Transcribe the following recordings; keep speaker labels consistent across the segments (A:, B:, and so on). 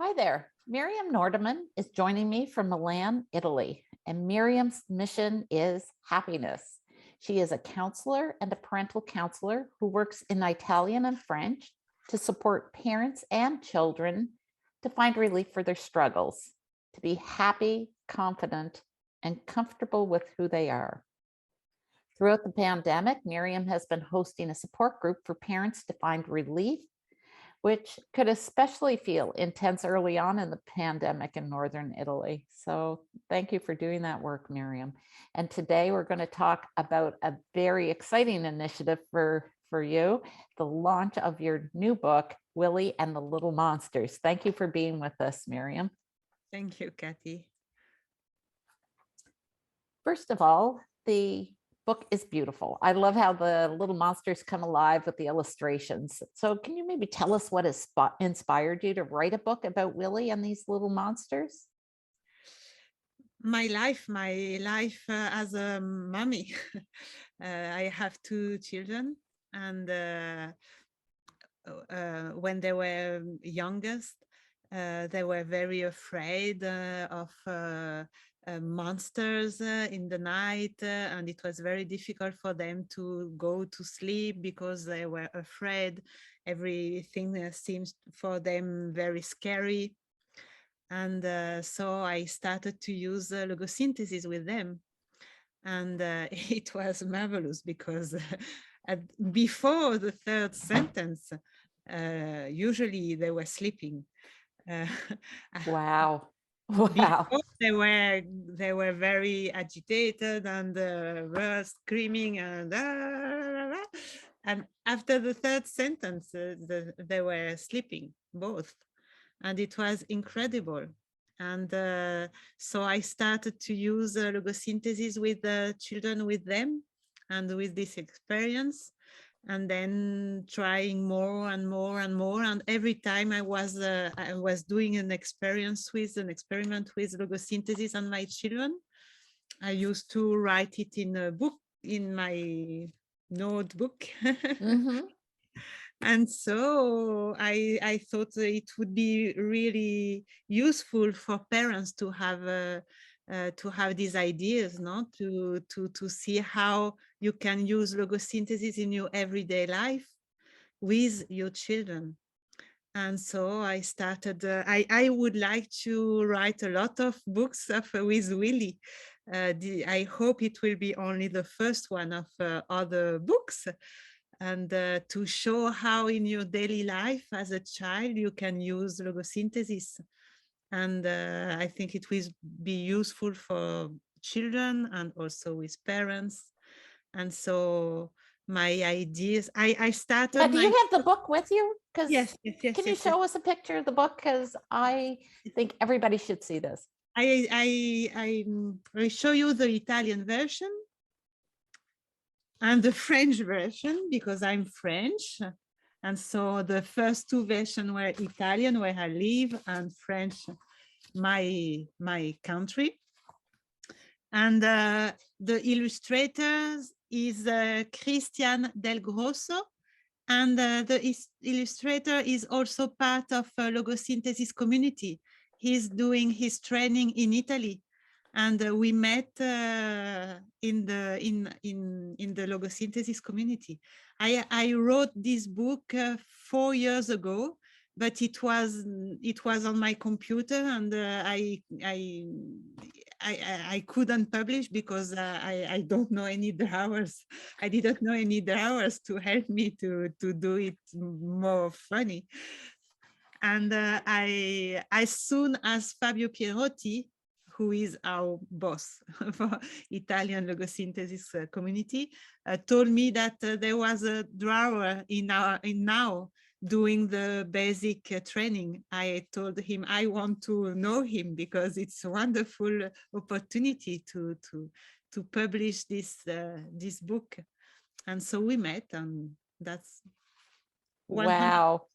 A: Hi there. Myriam Nordemann is joining me from Milan, Italy, and Myriam's mission is happiness. She is a counselor and a parental counselor who works in Italian and French to support parents and children to find relief for their struggles, to be happy, confident, and comfortable with who they are. Throughout the pandemic, Myriam has been hosting a support group for parents to find relief, which could especially feel intense early on in the pandemic in Northern Italy. So thank you for doing that work, Myriam. And today we're going to talk about a very exciting initiative for you, the launch of your new book, Willie and the Little Monsters. Thank you for being with us, Myriam.
B: Thank you, Kathy.
A: First of all, the book is beautiful. I love how the little monsters come alive with the illustrations. So can you maybe tell us what has inspired you to write a book about Willie and these little monsters?
B: My life as a mommy. I have two children, and when they were youngest, they were very afraid of monsters in the night, and it was very difficult for them to go to sleep because they were afraid. Everything seems for them very scary. And so I started to use logosynthesis with them. And it was marvelous because before the third sentence, usually they were sleeping. Uh,
A: Wow. Wow.
B: Before they were very agitated and were screaming and after the third sentence they were sleeping both, and it was incredible. And so I started to use logosynthesis with the children with them and with this experience, and then trying more and more and more. And every time I was doing an experiment with logosynthesis on my children, I used to write it in a book, in my notebook.
A: Mm-hmm.
B: And so I thought it would be really useful for parents to have these ideas, no? To see how you can use logosynthesis in your everyday life with your children. And so I started, I would like to write a lot of books with Willie. I hope it will be only the first one of other books, and to show how in your daily life as a child you can use logosynthesis. And I think it will be useful for children and also with parents. And so my ideas, I started
A: Do you
B: my,
A: have the book with you? Because
B: yes, yes, yes,
A: can you
B: yes, yes.
A: show us a picture of the book? Because I think everybody should see this.
B: I show you the Italian version and the French version because I'm French. And so the first two versions were Italian, where I live, and French, my country. And the illustrators is Christian Del Grosso. And the illustrator is also part of logosynthesis community. He's doing his training in Italy, and we met in the logosynthesis community. I wrote this book 4 years ago, but it was on my computer, and I couldn't publish because I don't know any drawers. I didn't know any drawers to help me to do it more funny. And as soon as Fabio Pierotti, who is our boss for Italian logosynthesis community, told me that there was a drawer in now doing the basic training. I told him I want to know him because it's a wonderful opportunity to publish this book. And so we met, and that's 100
A: Wow.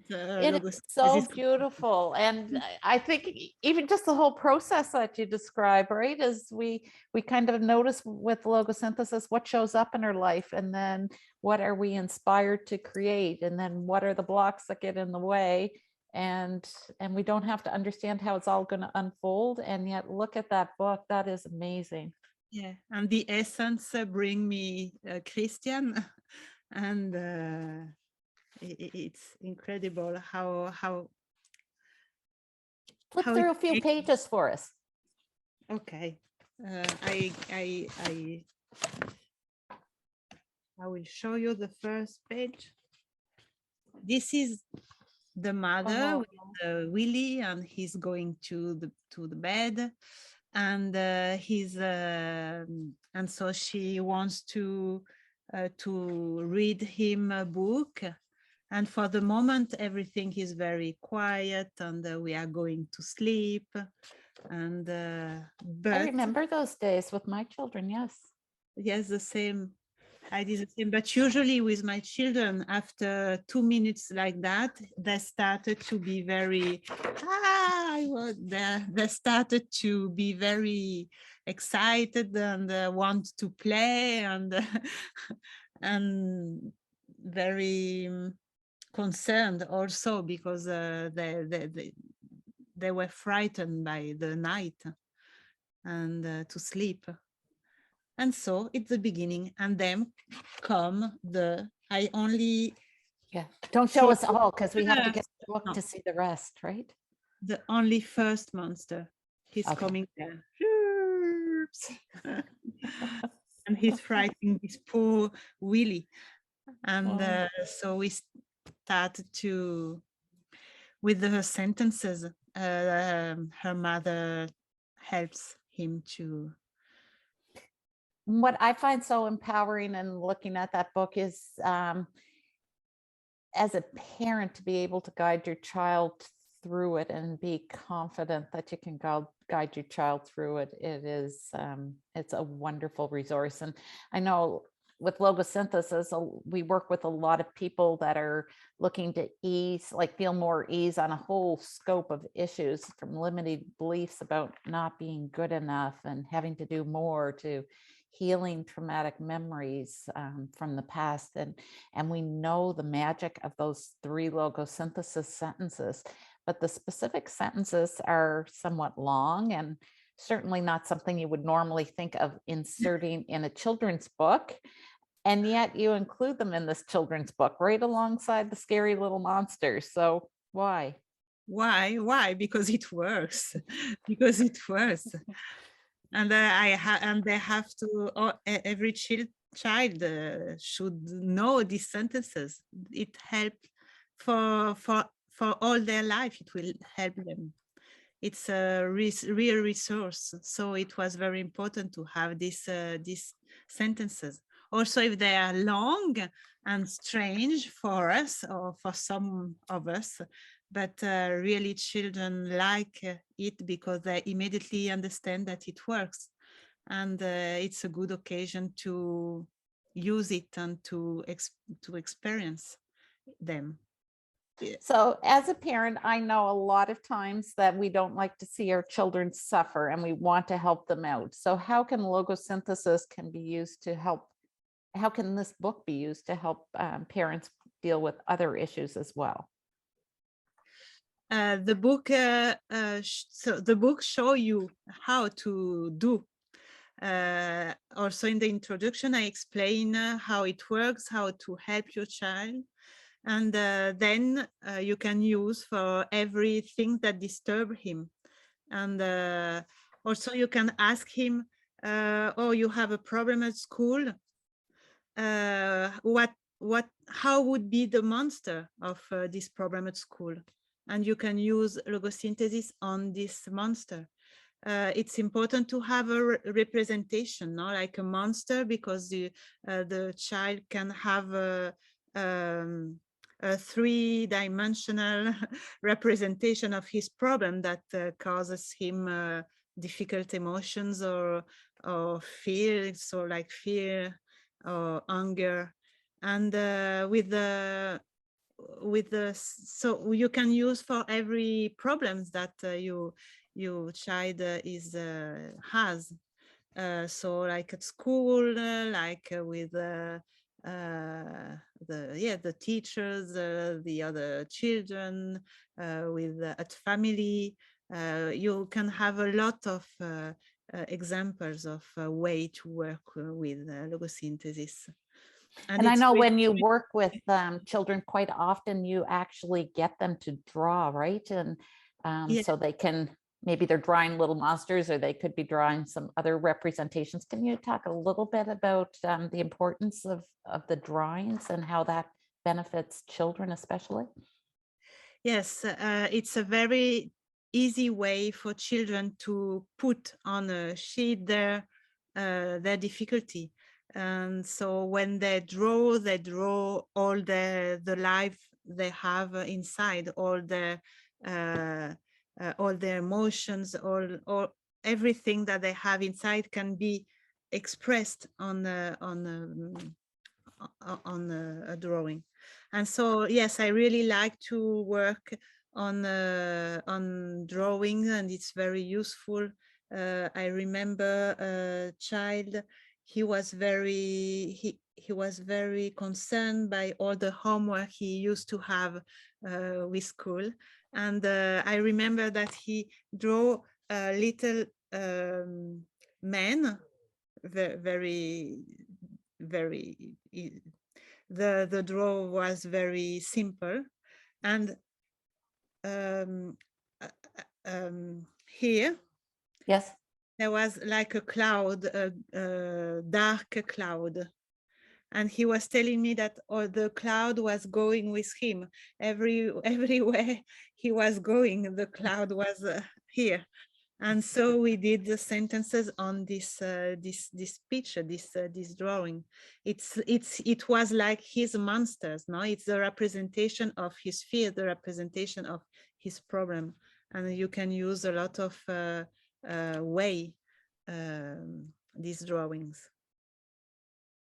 A: It is so
B: logosynthesis.
A: beautiful. And I think even just the whole process that you describe, right, is we kind of notice with logosynthesis what shows up in our life, and then what are we inspired to create, and then what are the blocks that get in the way. and we don't have to understand how it's all going to unfold. And yet look at that book. That is amazing.
B: Yeah, and the essence bring me Christian, and it's incredible how
A: Flip
B: how it
A: through a few
B: makes.
A: pages for us.
B: Okay, I will show you the first page. This is the mother with Willie, and he's going to the bed, and and so she wants to read him a book, and for the moment everything is very quiet, and we are going to sleep, and
A: I
B: but
A: remember those days with my children. Yes.
B: yes, the same. I did the same, but usually with my children, after 2 minutes like that, they started to be very, they started to be very excited and want to play, and and very concerned also, because they were frightened by the night and to sleep. And so it's the beginning, and then come I only
A: Yeah. Don't show us all, because we have to get the book
B: no,
A: to see the rest, right?
B: the only first monster. He's
A: Okay.
B: coming there. And he's frightening this poor Willie. And so we started with the sentences. Her mother helps him to.
A: What I find so empowering in looking at that book is, as a parent, to be able to guide your child through it and be confident that you can guide your child through it. It is, it's a wonderful resource. And I know with Logosynthesis, we work with a lot of people that are looking to feel more ease on a whole scope of issues, from limiting beliefs about not being good enough and having to do more, to healing traumatic memories from the past. And we know the magic of those 3 logosynthesis sentences, but the specific sentences are somewhat long, and certainly not something you would normally think of inserting in a children's book. And yet you include them in this children's book right alongside the scary little monsters. So why?
B: Why? Because it works. Because it works. And they have to. Every child should know these sentences. It helps for all their life. It will help them. It's a real resource. So it was very important to have these sentences. Also, if they are long and strange for us, or for some of us, but really children like it because they immediately understand that it works. And it's a good occasion to use it and to experience them.
A: So as a parent, I know a lot of times that we don't like to see our children suffer, and we want to help them out. So how can logosynthesis can be used to help? How can this book be used to help parents deal with other issues as well?
B: The book show you how to do. Also in the introduction, I explain how it works, how to help your child. And then you can use for everything that disturb him. And also you can ask him, oh, you have a problem at school. How would be the monster of this problem at school? And you can use logosynthesis on this monster. It's important to have a representation, not like a monster, because the child can have a 3-dimensional representation of his problem that causes him difficult emotions or fears, so like fear or anger. And so you can use for every problems that your child has. So like at school, like with the teachers, the other children, with at family. You can have a lot of examples of a way to work with logosynthesis.
A: And I
B: it's
A: know
B: really
A: when you work with children, quite often you actually get them to draw, right? And
B: yeah.
A: so they can, maybe they're drawing little monsters, or they could be drawing some other representations. Can you talk a little bit about the importance of the drawings and how that benefits children especially?
B: Yes, it's a very easy way for children to put on a sheet their difficulty. And so when they draw all the life they have inside, all their emotions, all everything that they have inside can be expressed on a drawing. And so, yes, I really like to work on drawing, and it's very useful. I remember a child, he was very concerned by all the homework he used to have with school. And I remember that he drew a little man, very, very, the draw was very simple. And here,
A: Yes.
B: there was like a cloud, a dark cloud. And he was telling me that the cloud was going with him. Everywhere he was going, the cloud was here. And so we did the sentences on this picture, this drawing. It was like his monsters, no? It's the representation of his fear, the representation of his problem, and you can use a lot of way these drawings.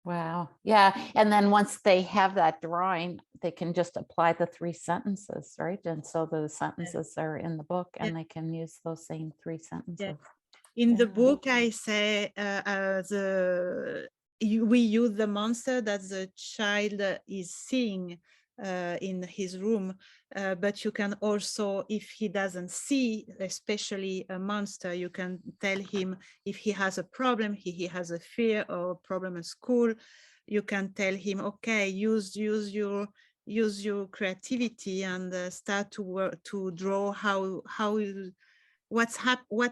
A: Wow. Yeah. And then once they have that drawing, they can just apply the 3 sentences, right? And so the sentences are in the book, and they can use those same 3 sentences.
B: In the
A: Yeah.
B: book, I say we use the monster that the child is seeing in his room, but you can also, if he doesn't see especially a monster, you can tell him if he has a problem, he has a fear or a problem at school, you can tell him, okay, use your creativity and start to work, to draw what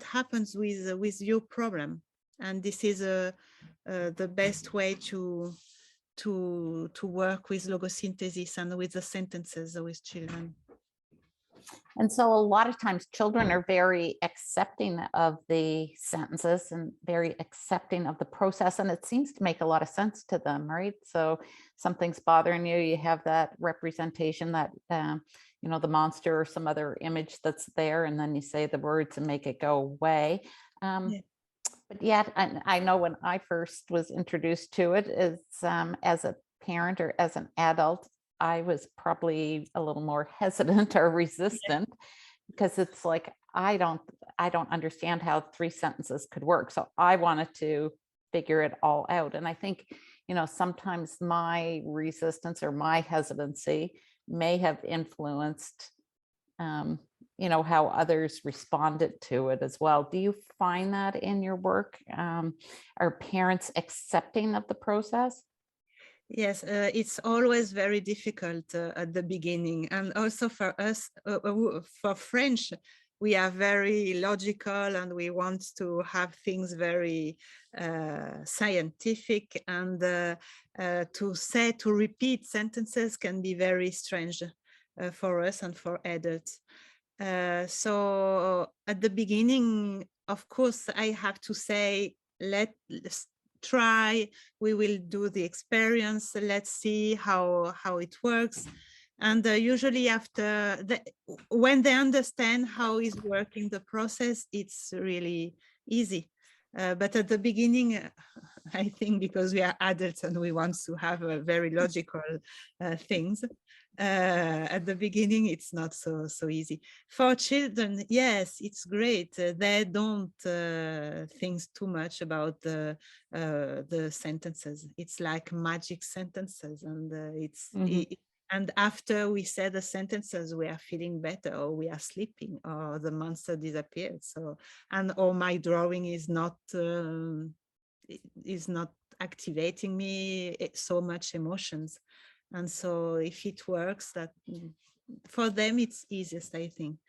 B: happens with your problem. And this is the best way to work with logosynthesis and with the sentences with children.
A: And so a lot of times children are very accepting of the sentences and very accepting of the process. And it seems to make a lot of sense to them, right? So something's bothering you, you have that representation, that, the monster or some other image that's there, and then you say the words and make it go away. But yet, I know when I first was introduced to it as a parent or as an adult, I was probably a little more hesitant or resistant, because it's like, I don't understand how 3 sentences could work. So I wanted to figure it all out. And I think, sometimes my resistance or my hesitancy may have influenced, how others responded to it as well. Do you find that in your work? Are parents accepting of the process?
B: Yes, it's always very difficult at the beginning. And also for us, for French, we are very logical and we want to have things very scientific. And to repeat sentences can be very strange for us and for adults. So at the beginning, of course, I have to say, let's try, we will do the experience, let's see how it works. And usually after when they understand how is working the process, it's really easy. But at the beginning, I think because we are adults and we want to have a very logical things, at the beginning it's not so easy. For children, yes, it's great. They don't think too much about the sentences. It's like magic sentences, and and after we say the sentences, we are feeling better, or we are sleeping, or the monster disappeared. So, and or my drawing is not activating me so much emotions. And so if it works, that for them it's easiest, I think.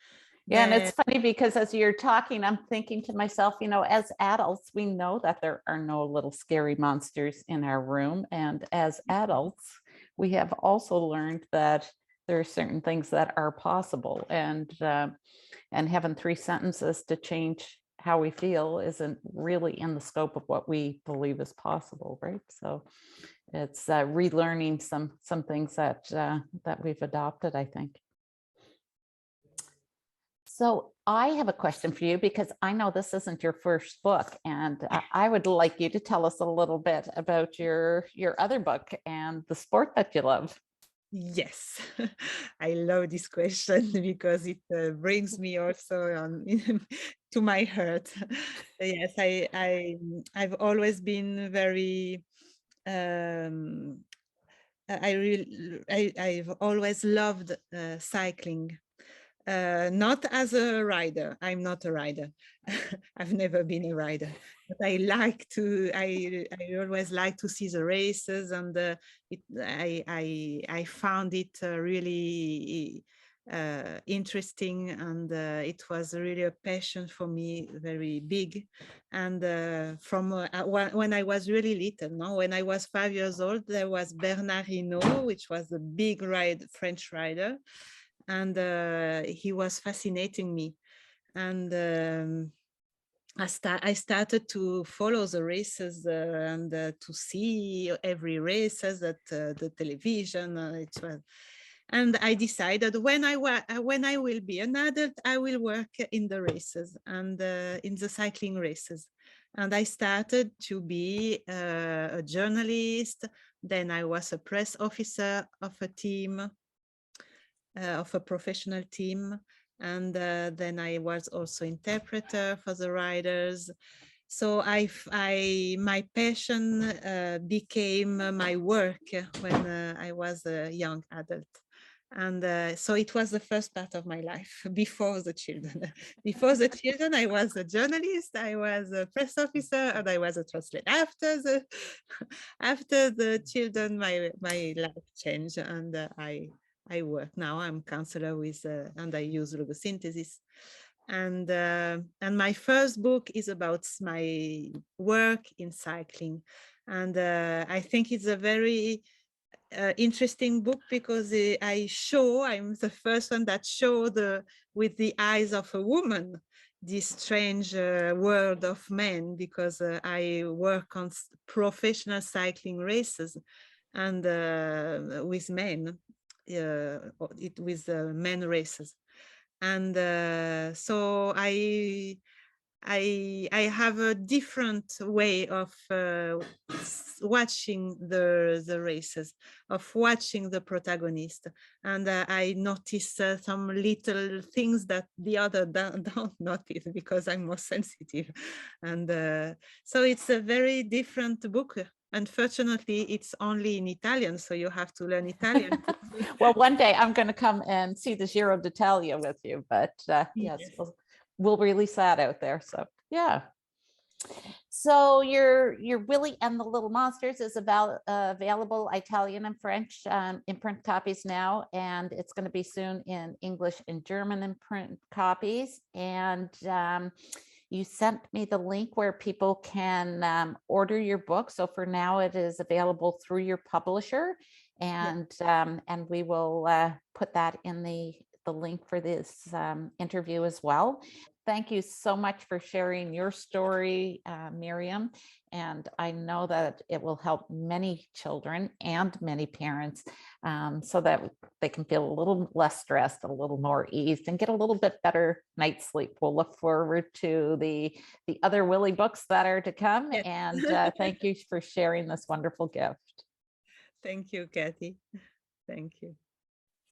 A: Yeah, and it's funny because as you're talking, I'm thinking to myself, you know, as adults, we know that there are no little scary monsters in our room. And as adults, we have also learned that there are certain things that are possible. And having 3 sentences to change how we feel isn't really in the scope of what we believe is possible, right? So it's relearning some things that we've adopted, I think. So I have a question for you, because I know this isn't your first book, and I would like you to tell us a little bit about your other book and the sport that you love.
B: Yes, I love this question because it brings me also on to my heart. Yes, I've always been very I've always loved cycling. Not as a rider. I'm not a rider. I've never been a rider, but I always like to see the races, and I found it really interesting, and it was really a passion for me, very big. And from when I was really little, no, when I was 5 years old, there was Bernard Hinault, which was a big French rider, and he was fascinating me. And I started to follow the races and to see every races at the television. And I decided when I will be an adult, I will work in the races and in the cycling races. And I started to be a journalist. Then I was a press officer of a team, of a professional team. And then I was also interpreter for the riders. So my passion became my work when I was a young adult. And so it was the first part of my life before the children. Before the children, I was a journalist, I was a press officer, and I was a translator. After the children, my life changed, and I work now. I'm counselor with, and I use Logosynthesis. And my first book is about my work in cycling. And I think it's a very interesting book because I'm the first one that showed with the eyes of a woman this strange world of men, because I work on professional cycling races and with men, with men races. And so I have a different way of watching the races, of watching the protagonist, and I notice some little things that the other don't notice, because I'm more sensitive. And so it's a very different book. Unfortunately, it's only in Italian, so you have to learn Italian.
A: Well, one day I'm going to come and see the Giro d'Italia with you, but yes, we'll release that out there. So yeah. So your Willie and the Little Monsters is available Italian and French in print copies now, and it's going to be soon in English and German in print copies. And you sent me the link where people can order your book. So for now, it is available through your publisher, and we will put that in the the link for this interview as well. Thank you so much for sharing your story, Myriam. And I know that it will help many children and many parents so that they can feel a little less stressed, a little more eased, and get a little bit better night's sleep. We'll look forward to the other Willie books that are to come.
B: Yes.
A: And thank you for sharing this wonderful gift.
B: Thank you, Kathy. Thank you.